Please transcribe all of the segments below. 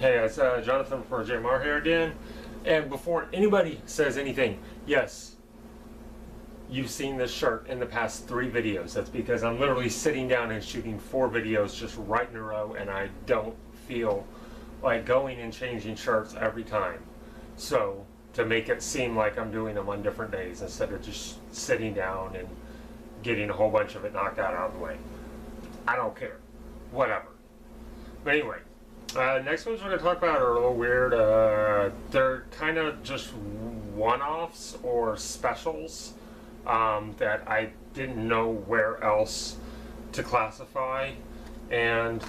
Hey guys, Jonathan from JMR here again. And before anybody says anything, yes, you've seen this shirt in the past 3 videos. That's because I'm literally sitting down and shooting 4 videos just right in a row, and I don't feel like going and changing shirts every time. So, to make it seem like I'm doing them on different days instead of just sitting down and getting a whole bunch of it knocked out of the way. I don't care. Whatever. But anyway. Next ones we're going to talk about are a little weird. They're kind of just one-offs or specials that I didn't know where else to classify. And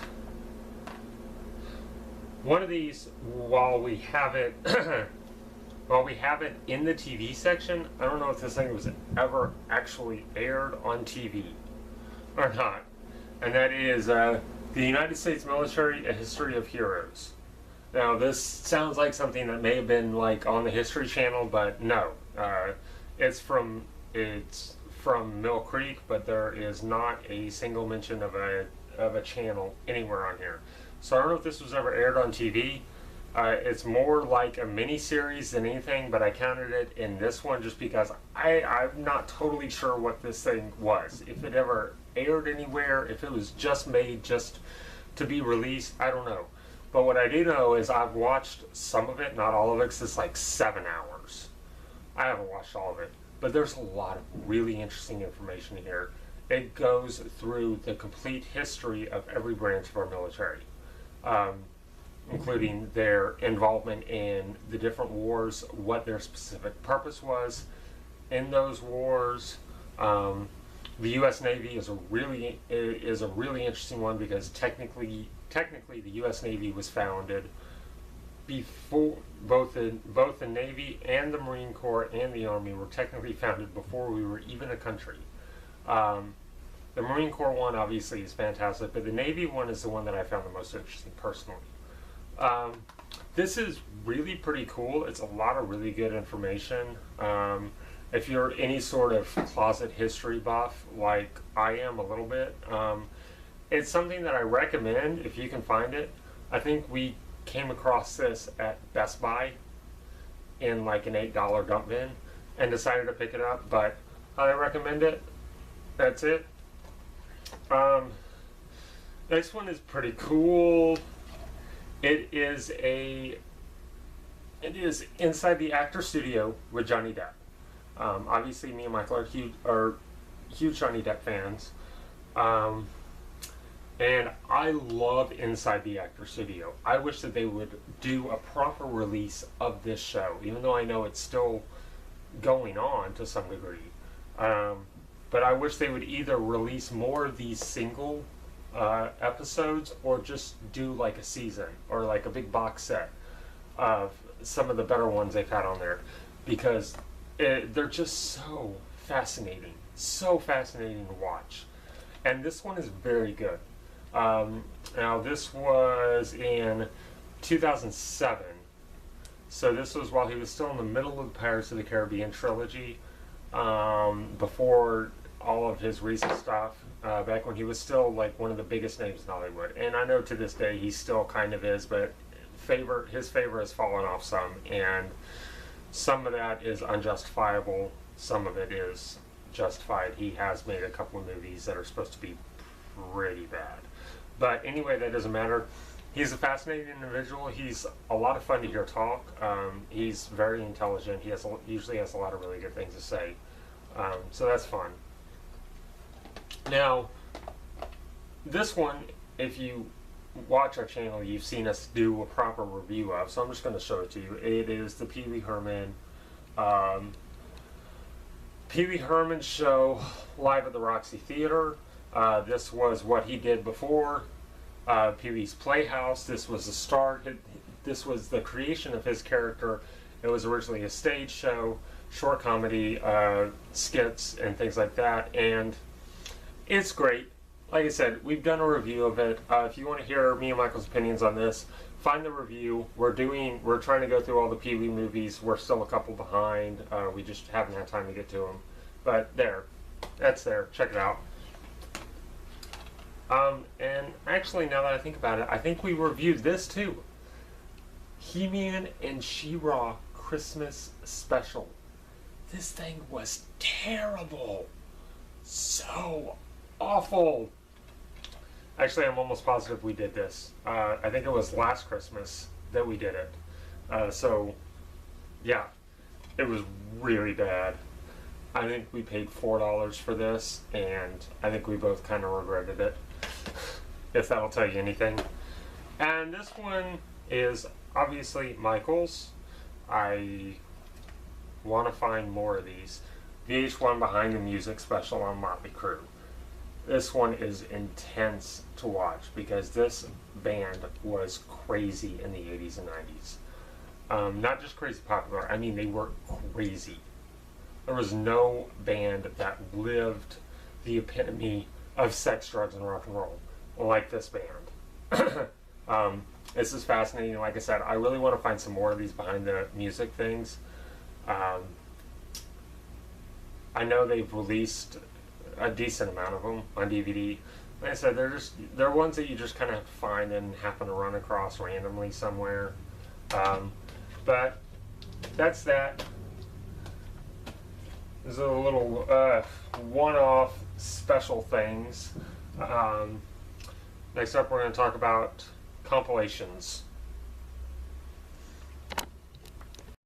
one of these, while we have it, in the TV section, I don't know if this thing was ever actually aired on TV or not. And that is the United States Military, A History of Heroes. Now, this sounds like something that may have been like on the History Channel, but no. It's from Mill Creek, but there is not a single mention of a channel anywhere on here. So I don't know if this was ever aired on TV. It's more like a mini-series than anything, but I counted it in this one just because I'm not totally sure what this thing was. If it ever aired anywhere, if it was just made just to be released, I don't know. But what I do know is I've watched some of it, not all of it, because it's like 7 hours. I haven't watched all of it, but there's a lot of really interesting information here. It goes through the complete history of every branch of our military, including their involvement in the different wars, what their specific purpose was in those wars. The U.S. Navy is a really interesting one because technically the U.S. Navy was founded before both the Navy and the Marine Corps and the Army were technically founded before we were even a country. The Marine Corps one obviously is fantastic, but the Navy one is the one that I found the most interesting personally. This is really pretty cool. It's a lot of really good information. If you're any sort of closet history buff, like I am a little bit, it's something that I recommend if you can find it. I think we came across this at Best Buy in like an $8 dump bin and decided to pick it up, but I recommend it. That's it. Next one is pretty cool. It is inside the actor studio with Johnny Depp. Obviously, me and Michael are huge Johnny Depp fans, and I love Inside the Actor Studio. I wish that they would do a proper release of this show, even though I know it's still going on to some degree. But I wish they would either release more of these single episodes or just do like a season or like a big box set of some of the better ones they've had on there, because they're just so fascinating to watch. And this one is very good. Now this was in 2007, so this was while he was still in the middle of the Pirates of the Caribbean trilogy, before all of his recent stuff, back when he was still like one of the biggest names in Hollywood. And I know to this day he still kind of is, but his favor has fallen off some, and some of that is unjustifiable, some of it is justified. He has made a couple of movies that are supposed to be pretty bad. But anyway, that doesn't matter. He's a fascinating individual. He's a lot of fun to hear talk. He's very intelligent. He usually has a lot of really good things to say. So that's fun. Now, this one, if you watch our channel, you've seen us do a proper review of, so I'm just going to show it to you. It is the Pee Wee Herman show live at the Roxy Theater. This was what he did before Pee Wee's Playhouse. This was the start. This was the creation of his character. It was originally a stage show, short comedy, skits, and things like that, and it's great. Like I said, we've done a review of it. If you want to hear me and Michael's opinions on this, find the review. We're trying to go through all the Pee Wee movies. We're still a couple behind. We just haven't had time to get to them. But that's there. Check it out. And actually, now that I think about it, I think we reviewed this too. He-Man and She-Ra Christmas Special. This thing was terrible. So awful. Actually, I'm almost positive we did this. I think it was last Christmas that we did it. So, yeah, it was really bad. I think we paid $4 for this, and I think we both kind of regretted it, if that'll tell you anything. And this one is obviously Michael's. I want to find more of these. VH1 Behind the Music special on Motley Crue. This one is intense to watch because this band was crazy in the 80s and 90s. Not just crazy popular, I mean they were crazy. There was no band that lived the epitome of sex, drugs, and rock and roll like this band. This is fascinating. Like I said, I really want to find some more of these behind the music things. I know they've released a decent amount of them on DVD. Like I said, they're ones that you just kind of find and happen to run across randomly somewhere. But that's that. These are the little one-off special things. Next up, we're going to talk about compilations.